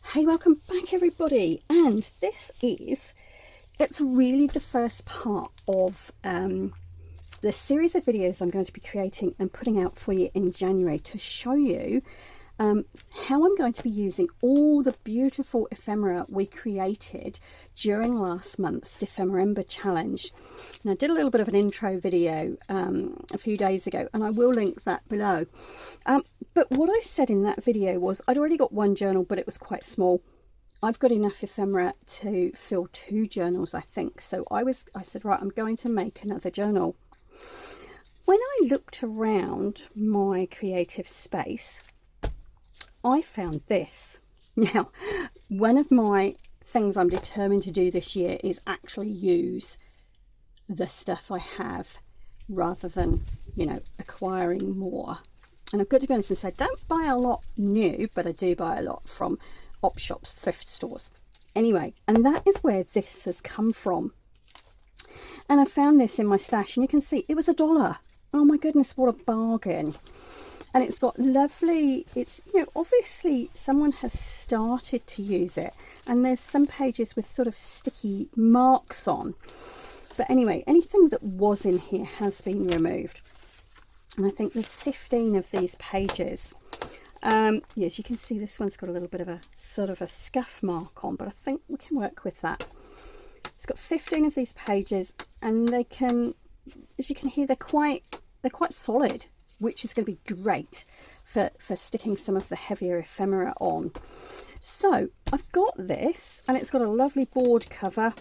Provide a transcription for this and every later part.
Hey, welcome back everybody, and it's really the first part of the series of videos I'm going to be creating and putting out for you in January to show you how I'm going to be using all the beautiful ephemera we created during last month's Dephemerember challenge. And I did a little bit of an intro video a few days ago, and I will link that below. But what I said in that video was I'd already got one journal, but it was quite small. I've got enough ephemera to fill 2 journals, I think. So I said, right, I'm going to make another journal. When I looked around my creative space, I found this. Now, one of my things I'm determined to do this year is actually use the stuff I have rather than, acquiring more. And I've got to be honest and say, I don't buy a lot new, but I do buy a lot from op shops, thrift stores. Anyway, and that is where this has come from. And I found this in my stash, and you can see it was $1. Oh my goodness, what a bargain. And it's got lovely, obviously someone has started to use it, and there's some pages with sort of sticky marks on. But anyway, anything that was in here has been removed. And I think there's 15 of these pages. Yes, you can see this one's got a little bit of a sort of a scuff mark on, but I think we can work with that. It's got 15 of these pages, and they can, as you can hear, they're quite solid, which is going to be great for sticking some of the heavier ephemera on. So I've got this, and it's got a lovely board cover,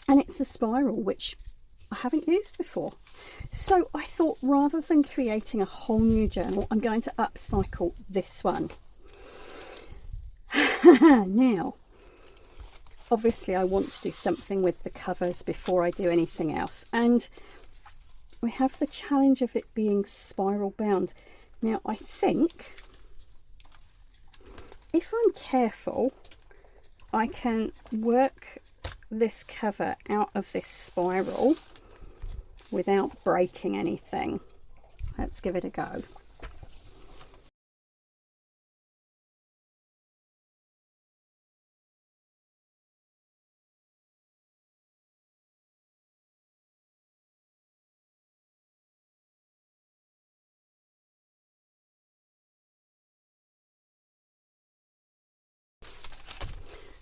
and it's a spiral, which I haven't used before. So I thought, rather than creating a whole new journal, I'm going to upcycle this one. Now, obviously I want to do something with the covers before I do anything else, and we have the challenge of it being spiral bound. Now I think if I'm careful, I can work this cover out of this spiral without breaking anything. Let's give it a go.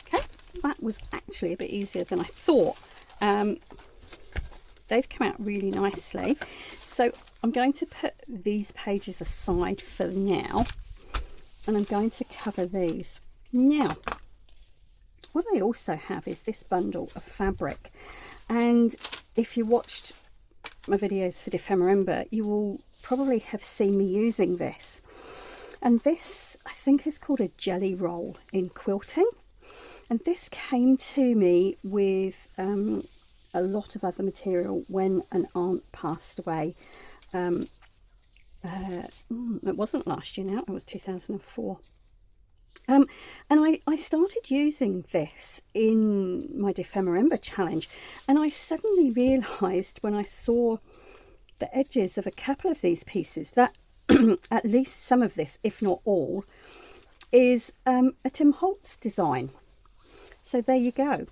Okay, that was actually a bit easier than I thought. They've come out really nicely. So I'm going to put these pages aside for now, and I'm going to cover these. Now, what I also have is this bundle of fabric, and if you watched my videos for Dephemerember, you will probably have seen me using this. And this, I think, is called a jelly roll in quilting. And this came to me with a lot of other material when an aunt passed away. It wasn't last year now, it was 2004. And I started using this in my Dephemerember challenge, and I suddenly realised when I saw the edges of a couple of these pieces that at least some of this, if not all, is a Tim Holtz design. So there you go.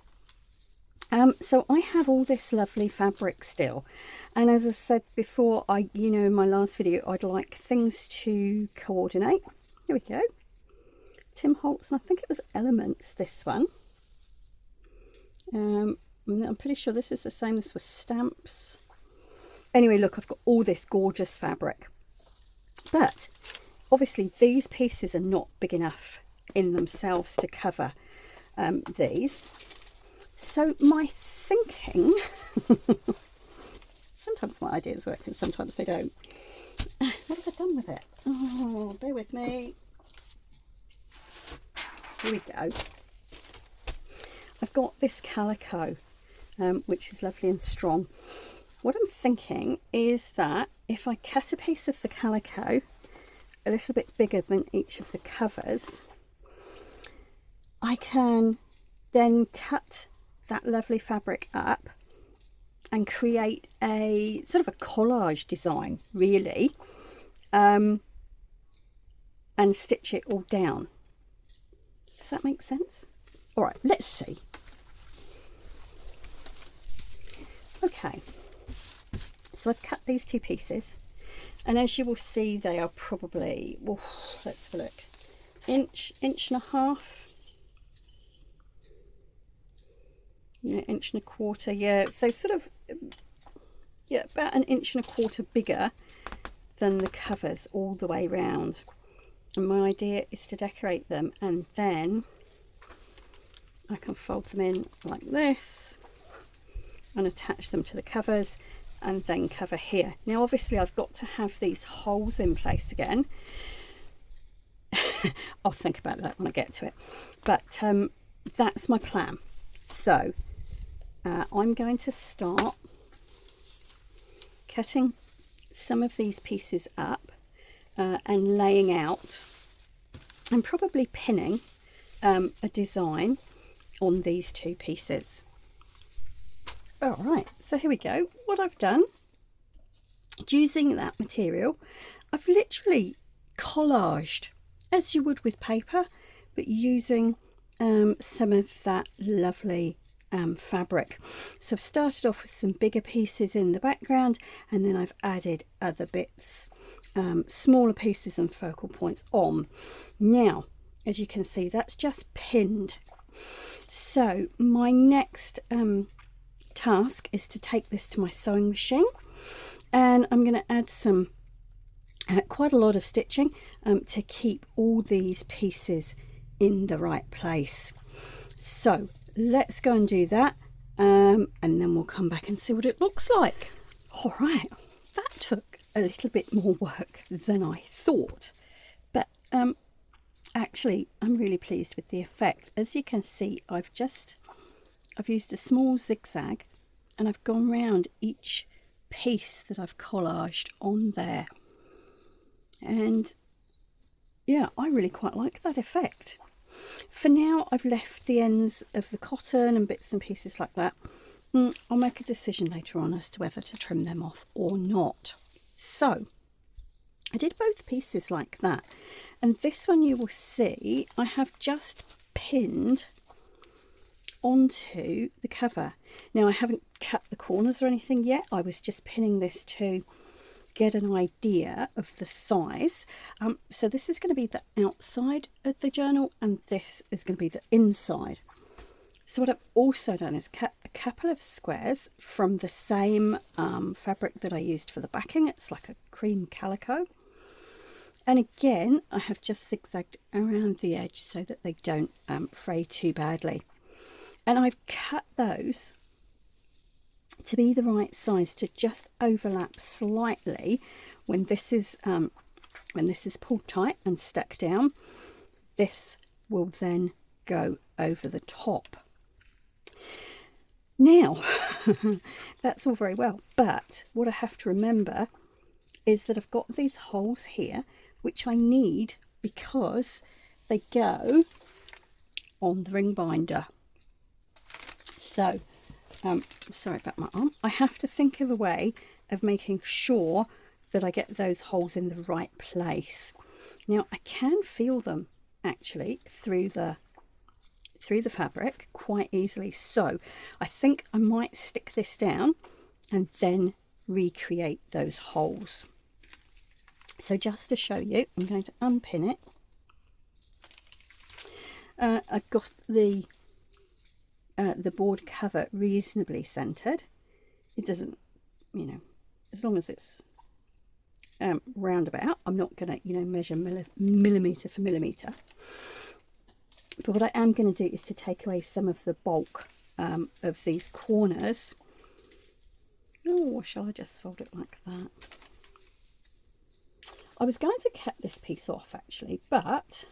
So I have all this lovely fabric still, and as I said before, in my last video, I'd like things to coordinate. Here we go. Tim Holtz, and I think it was Elements, this one. I'm pretty sure this is the same. This was Stamps. Anyway, look, I've got all this gorgeous fabric, but obviously these pieces are not big enough in themselves to cover these. So my thinking, sometimes my ideas work and sometimes they don't. What have I done with it? Oh, bear with me. Here we go. I've got this calico, which is lovely and strong. What I'm thinking is that if I cut a piece of the calico a little bit bigger than each of the covers, I can then cut that lovely fabric up and create a sort of a collage design, really, and stitch it all down. Does that make sense? All right, let's see. Okay, so I've cut these two pieces, and as you will see, they are probably, well, let's have a look, inch and a half, yeah, inch and a quarter, yeah, so sort of, yeah, about an inch and a quarter bigger than the covers all the way round. And my idea is to decorate them, and then I can fold them in like this and attach them to the covers, and then cover here. Now obviously I've got to have these holes in place again. I'll think about that when I get to it, but that's my plan. So I'm going to start cutting some of these pieces up and laying out and probably pinning a design on these two pieces. All right, so here we go. What I've done, using that material, I've literally collaged, as you would with paper, but using some of that lovely fabric. So I've started off with some bigger pieces in the background, and then I've added other bits, smaller pieces and focal points on. Now, as you can see, that's just pinned. So my next task is to take this to my sewing machine, and I'm going to add some quite a lot of stitching to keep all these pieces in the right place. So let's go and do that, and then we'll come back and see what it looks like. All right, that took a little bit more work than I thought, but actually I'm really pleased with the effect. As you can see, I've used a small zigzag, and I've gone round each piece that I've collaged on there, and yeah, I really quite like that effect. For now, I've left the ends of the cotton and bits and pieces like that. I'll make a decision later on as to whether to trim them off or not. So I did both pieces like that, and this one you will see I have just pinned onto the cover. Now I haven't cut the corners or anything yet, I was just pinning this to get an idea of the size. So this is going to be the outside of the journal, and this is going to be the inside. So what I've also done is cut a couple of squares from the same fabric that I used for the backing. It's like a cream calico, and again I have just zigzagged around the edge so that they don't fray too badly. And I've cut those to be the right size, to just overlap slightly when this is pulled tight and stuck down. This will then go over the top. Now that's all very well, but what I have to remember is that I've got these holes here which I need because they go on the ring binder. So sorry about my arm. I have to think of a way of making sure that I get those holes in the right place. Now I can feel them actually through the fabric quite easily, so I think I might stick this down and then recreate those holes. So just to show you, I'm going to unpin it. I've got the board cover reasonably centered. It doesn't, as long as it's roundabout, I'm not going to measure millimeter for millimeter. But what I am going to do is to take away some of the bulk of these corners. Oh, or shall I just fold it like that? I was going to cut this piece off actually, but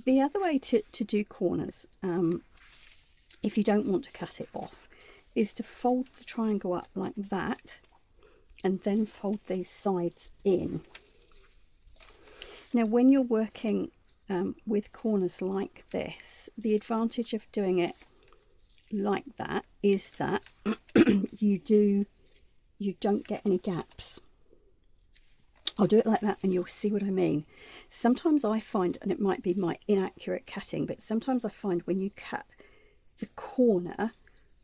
the other way to do corners, if you don't want to cut it off, is to fold the triangle up like that and then fold these sides in. Now when you're working with corners like this, the advantage of doing it like that is that you don't get any gaps I'll do it like that and you'll see what I mean. Sometimes I find, and it might be my inaccurate cutting, but sometimes I find when you cut the corner,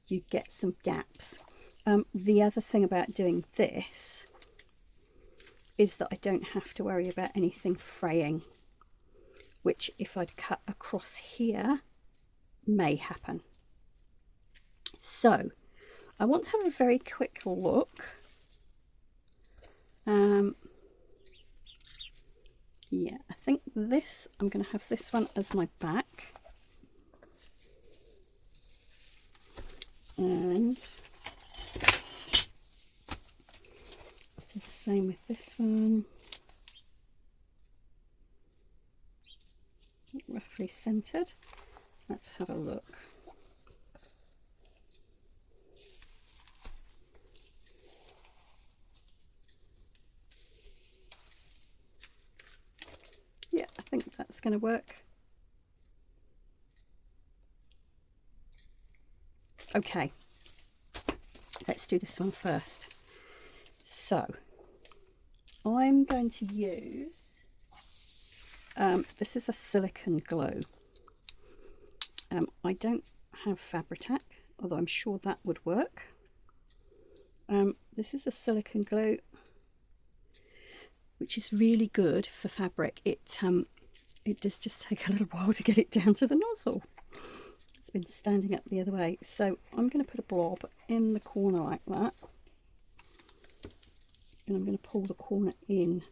you get some gaps. The other thing about doing this is that I don't have to worry about anything fraying, which if I'd cut across here may happen. So I want to have a very quick look. Yeah, I think this, I'm going to have this one as my back. And let's do the same with this one. Roughly centered. Let's have a look. Yeah, I think that's going to work. Okay, let's do this one first. So I'm going to use, this is a silicone glue. I don't have Fabri-Tac, although I'm sure that would work. This is a silicone glue, which is really good for fabric. It does just take a little while to get it down to the nozzle. It's been standing up the other way. So I'm going to put a blob in the corner like that. And I'm going to pull the corner in.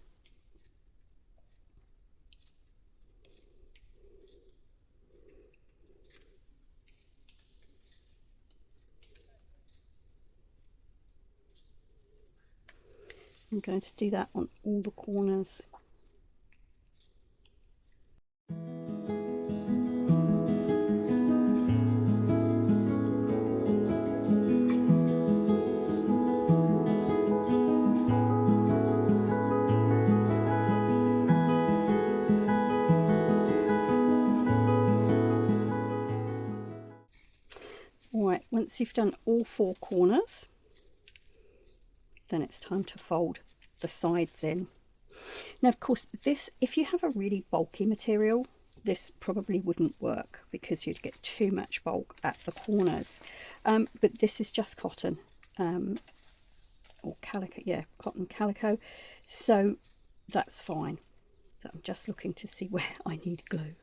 I'm going to do that on all the corners. Alright, once you've done all four corners, then it's time to fold the sides in. Now, of course, this, if you have a really bulky material, this probably wouldn't work because you'd get too much bulk at the corners. But this is just cotton, or calico, yeah, cotton calico, so that's fine. So I'm just looking to see where I need glue.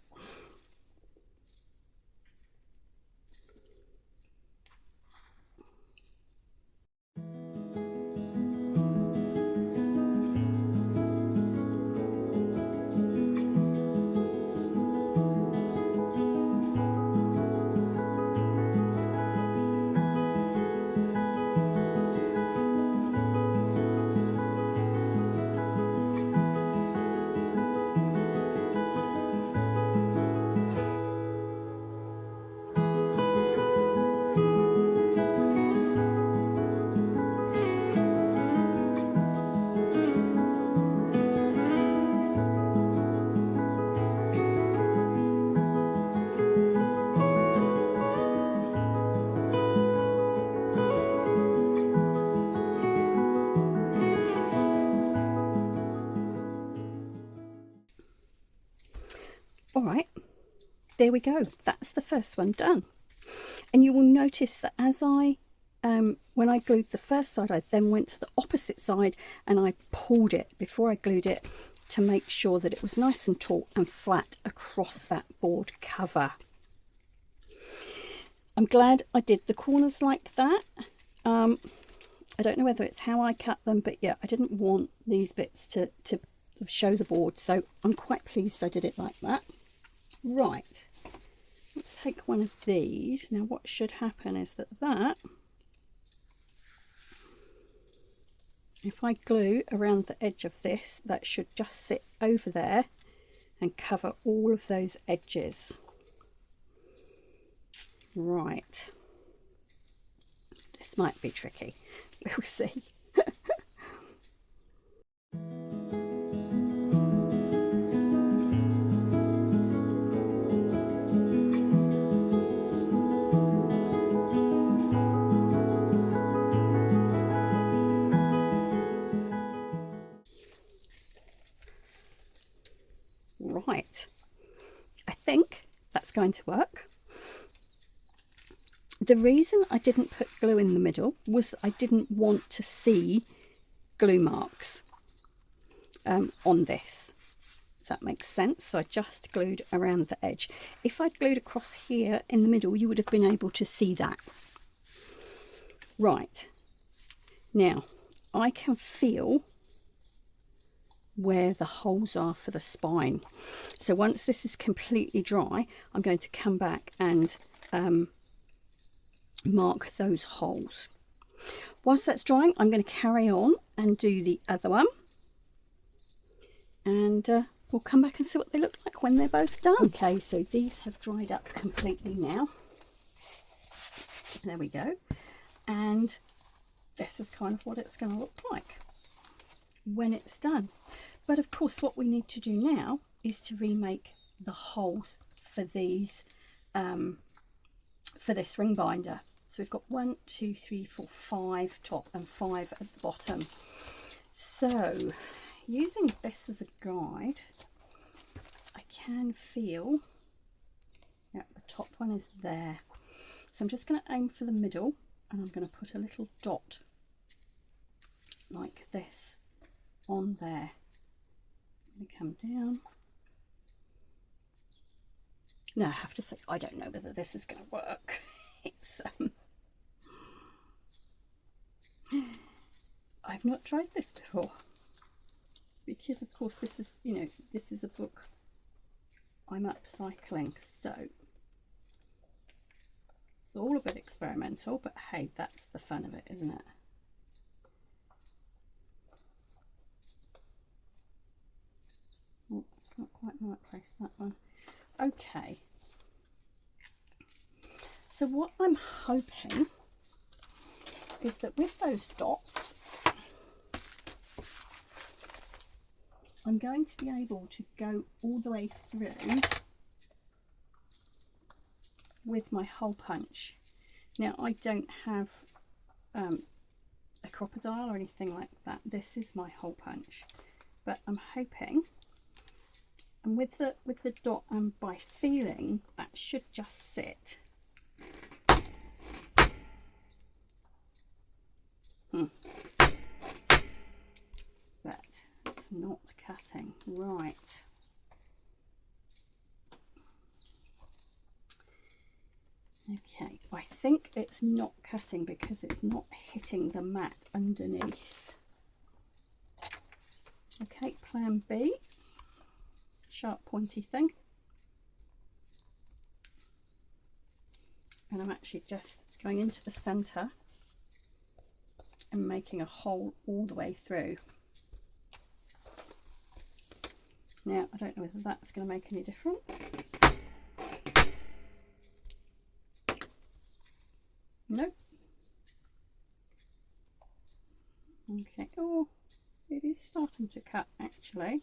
Alright, there we go. That's the first one done. And you will notice that as I, when I glued the first side, I then went to the opposite side and I pulled it before I glued it to make sure that it was nice and taut and flat across that board cover. I'm glad I did the corners like that. I don't know whether it's how I cut them, but yeah, I didn't want these bits to show the board, so I'm quite pleased I did it like that. Right, let's take one of these. Now what should happen is that if I glue around the edge of this, that should just sit over there and cover all of those edges. Right, this might be tricky, we'll see. Right, I think that's going to work. The reason I didn't put glue in the middle was I didn't want to see glue marks on this. Does that make sense? So I just glued around the edge. If I'd glued across here in the middle, you would have been able to see that. Right, now I can feel where the holes are for the spine. So once this is completely dry, I'm going to come back and mark those holes. Whilst that's drying, I'm going to carry on and do the other one, and we'll come back and see what they look like when they're both done. Okay, so these have dried up completely now. There we go. And this is kind of what it's going to look like when it's done. But of course, what we need to do now is to remake the holes for these for this ring binder. So we've got 1, 2, 3, 4, 5 top and 5 at the bottom. So using this as a guide, I can feel, yeah, the top one is there. So I'm just going to aim for the middle, and I'm going to put a little dot like this on there. I'm going to come down. Now I have to say, I don't know whether this is going to work. It's I've not tried this before, because of course this is, you know, this is a book I'm upcycling, so it's all a bit experimental, but hey, that's the fun of it, isn't it? Oh, it's not quite the right place, that one. Okay, so what I'm hoping is that with those dots, I'm going to be able to go all the way through with my hole punch. Now I don't have a crocodile or anything like that. This is my hole punch, but I'm hoping, and with the dot and by feeling, that should just sit. But it's not cutting right. Okay, I think it's not cutting because it's not hitting the mat underneath. Okay, plan B, sharp pointy thing. And I'm actually just going into the centre and making a hole all the way through. Now, I don't know whether that's going to make any difference. Nope. Okay, oh, it is starting to cut actually.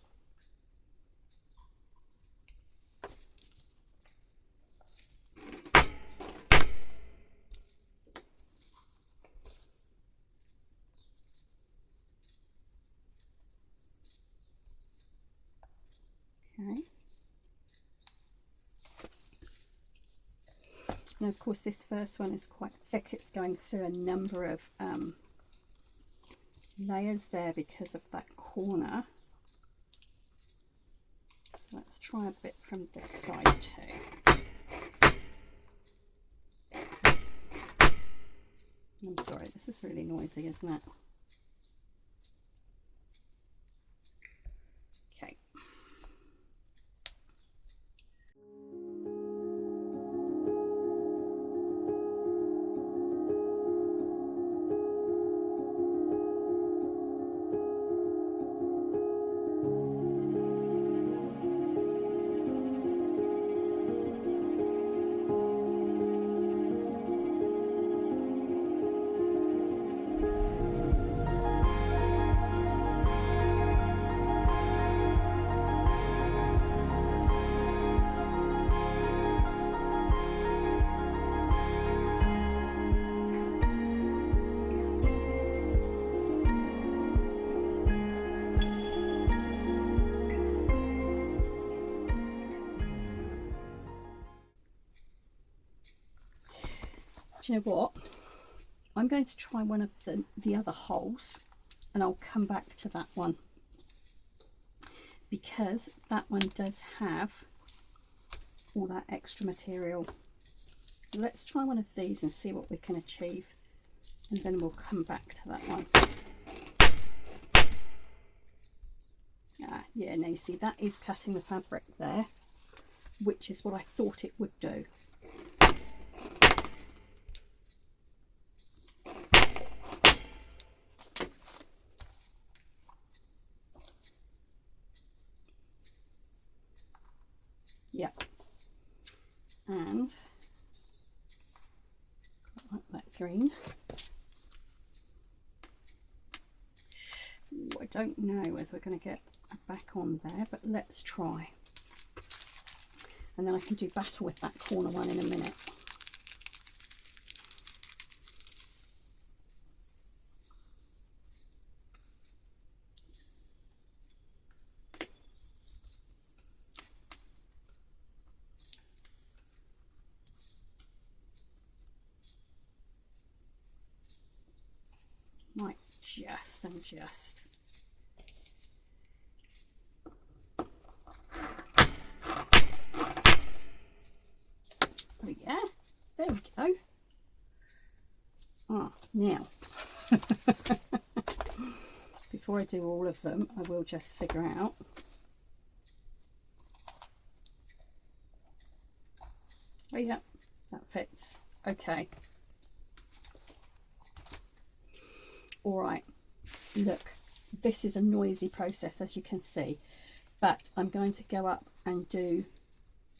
Okay. Now, of course, this first one is quite thick. It's going through a number of layers there because of that corner. So let's try a bit from this side too. I'm sorry, this is really noisy, isn't it? Okay. you know what? I'm going to try one of the other holes, and I'll come back to that one, because that one does have all that extra material. Let's try one of these and see what we can achieve, and then we'll come back to that one. Yeah, now you see that is cutting the fabric there, which is what I thought it would do. Yep. And like that green. Ooh, I don't know whether we're going to get a back on there, but let's try. And then I can do battle with that corner one in a minute. Might just and just. Oh yeah, there we go. Ah, now, before I do all of them, I will just figure out. Oh yeah, that fits. Okay. All right, look, this is a noisy process, as you can see, but I'm going to go up and do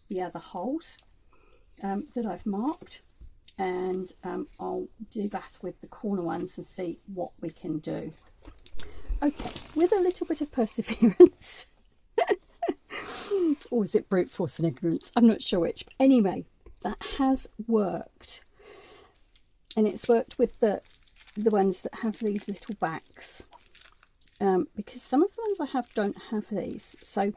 the other holes that I've marked, and I'll do that with the corner ones and see what we can do. Okay, with a little bit of perseverance, or is it brute force and ignorance? I'm not sure which, but anyway, that has worked, and it's worked with the ones that have these little backs, because some of the ones I have don't have these. So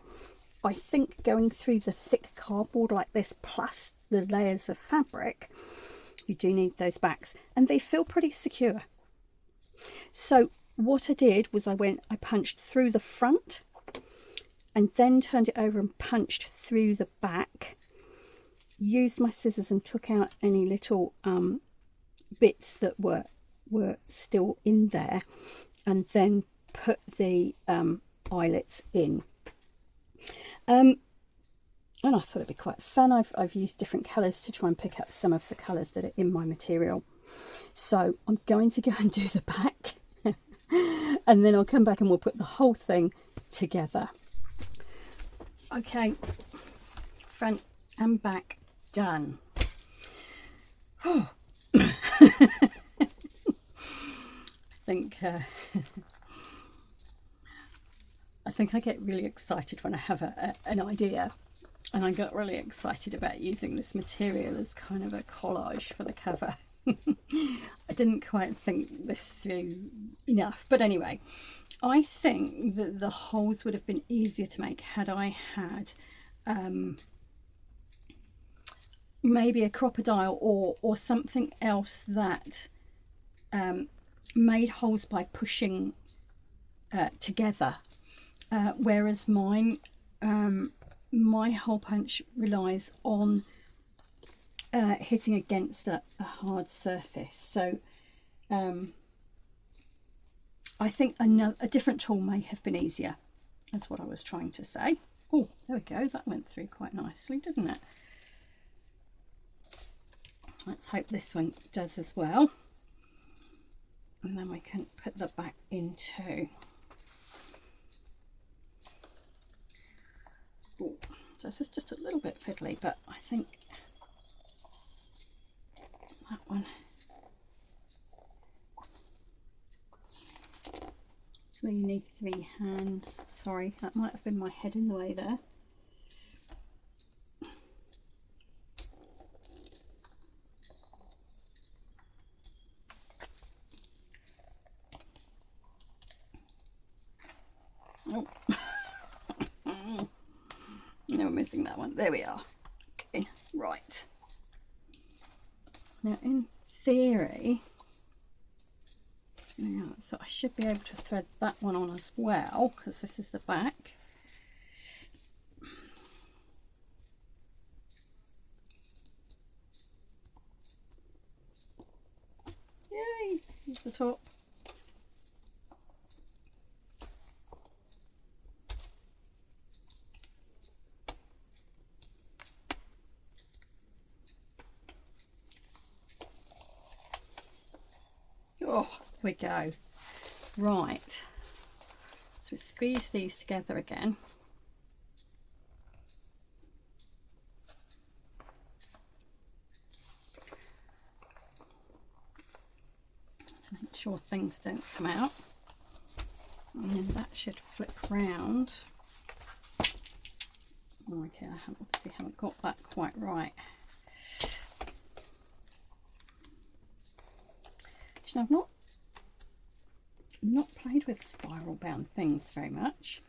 I think going through the thick cardboard like this, plus the layers of fabric, you do need those backs, and they feel pretty secure. So what I did was I punched through the front and then turned it over and punched through the back, used my scissors and took out any little bits that were still in there, and then put the eyelets in. And I thought it'd be quite fun. I've used different colours to try and pick up some of the colours that are in my material. So I'm going to go and do the back and then I'll come back and we'll put the whole thing together. Okay, front and back done. Oh. I think I get really excited when I have an idea, and I got really excited about using this material as kind of a collage for the cover. I didn't quite think this through enough, but anyway, I think that the holes would have been easier to make had I had maybe a crocodile or something else that made holes by pushing together, whereas mine, my hole punch relies on hitting against a hard surface. So I think a different tool may have been easier. That's what I was trying to say. Oh, there we go, that went through quite nicely, didn't it? Let's hope this one does as well. And then we can put that back in too. Ooh, so this is just a little bit fiddly, but I think that one. So you need 3 hands. Sorry, that might have been my head in the way there. Oh. No, we're missing that one. There we are. Okay, right. Now in theory, yeah, so I should be able to thread that one on as well, because this is the back. Yay, here's the top. Oh, here we go. Right, so we squeeze these together again. To make sure things don't come out. And then that should flip round. Okay, I obviously haven't got that quite right. You know, I've not played with spiral bound things very much.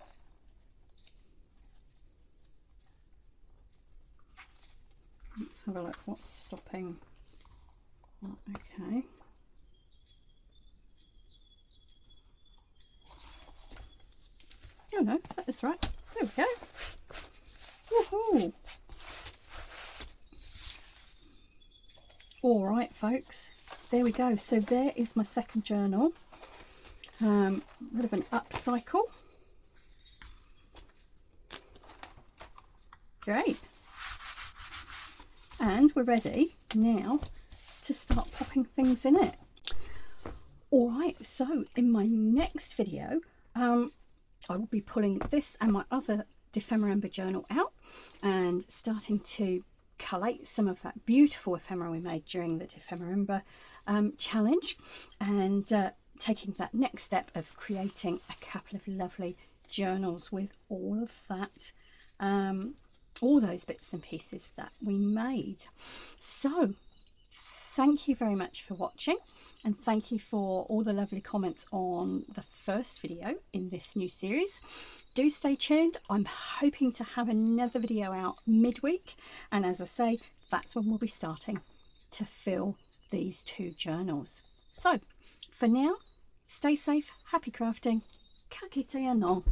Let's have a look. What's stopping? Oh, okay. Oh no, that is right. There we go. Woohoo! All right, folks. There we go. So there is my second journal. A bit of an upcycle. Great. And we're ready now to start popping things in it. All right, so in my next video, I will be pulling this and my other dephemerember journal out and starting to collate some of that beautiful ephemera we made during the dephemerember challenge, and taking that next step of creating a couple of lovely journals with all of that, all those bits and pieces that we made. So thank you very much for watching, and thank you for all the lovely comments on the first video in this new series. Do stay tuned. I'm hoping to have another video out midweek, and as I say, that's when we'll be starting to fill these two journals. So for now, stay safe, happy crafting, ka kite anō.